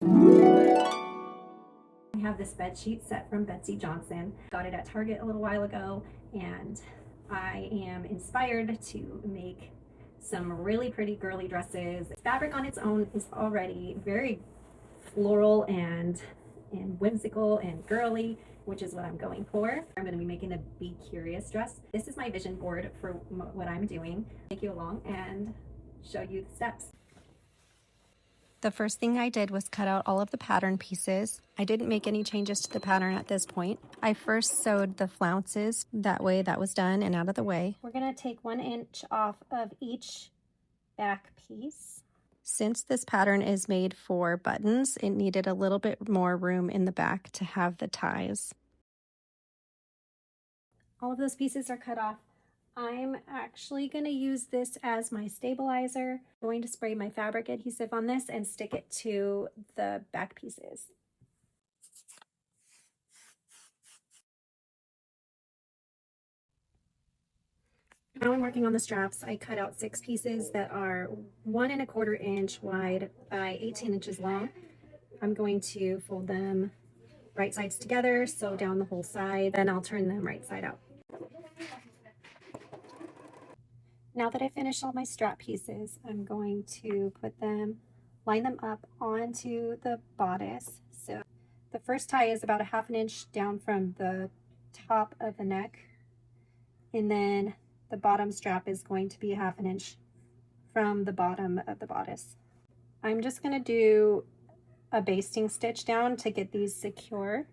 I have this bed sheet set from Betsy Johnson. Got it at Target a little while ago, and I am inspired to make some really pretty girly dresses. Fabric on its own is already very floral and whimsical and girly, which is what I'm going for. I'm going to be making the Be Curious dress. This is my vision board for what I'm doing. Take you along and show you the steps. The first thing I did was cut out all of the pattern pieces. I didn't make any changes to the pattern at this point. I first sewed the flounces. That way that was done and out of the way. We're going to take 1 inch off of each back piece. Since this pattern is made for buttons, it needed a little bit more room in the back to have the ties. All of those pieces are cut off. I'm actually going to use this as my stabilizer. I'm going to spray my fabric adhesive on this and stick it to the back pieces. Now I'm working on the straps. I cut out 6 pieces that are 1 1/4 inch wide by 18 inches long. I'm going to fold them right sides together, sew down the whole side, then I'll turn them right side out. Now that I finished all my strap pieces, I'm going to line them up onto the bodice. So the first tie is about 1/2 inch down from the top of the neck, and then the bottom strap is going to be 1/2 inch from the bottom of the bodice. I'm just going to do a basting stitch down to get these secure.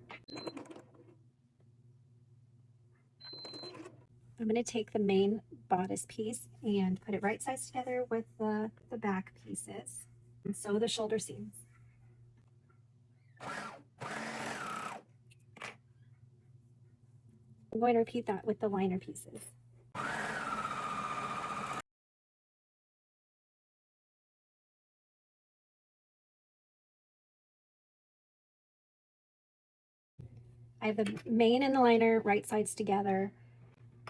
I'm going to take the main bodice piece and put it right sides together with the back pieces and sew the shoulder seams. I'm going to repeat that with the liner pieces. I have the main and the liner right sides together,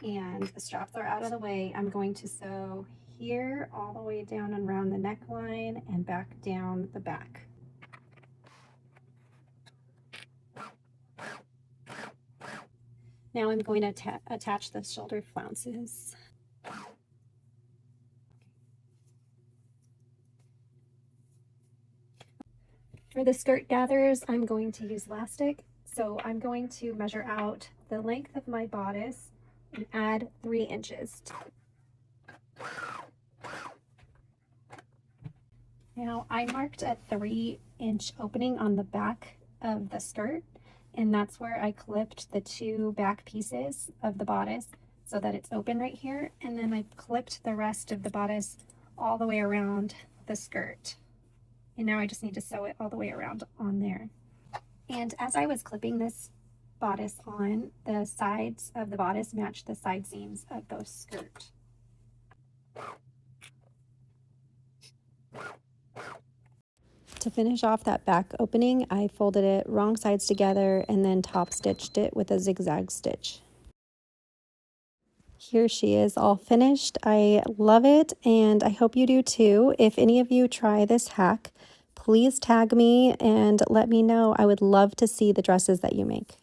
and the straps are out of the way. I'm going to sew here all the way down and around the neckline and back down the back. Now I'm going to attach the shoulder flounces. For the skirt gathers, I'm going to use elastic. So I'm going to measure out the length of my bodice and add 3 inches. Now I marked a 3-inch opening on the back of the skirt, and that's where I clipped the 2 back pieces of the bodice so that it's open right here, and then I clipped the rest of the bodice all the way around the skirt. And now I just need to sew it all the way around on there. And as I was clipping this bodice on, the sides of the bodice matched the side seams of the skirt. To finish off that back opening, I folded it wrong sides together and then top stitched it with a zigzag stitch. Here she is all finished. I love it, and I hope you do too. If any of you try this hack, please tag me and let me know. I would love to see the dresses that you make.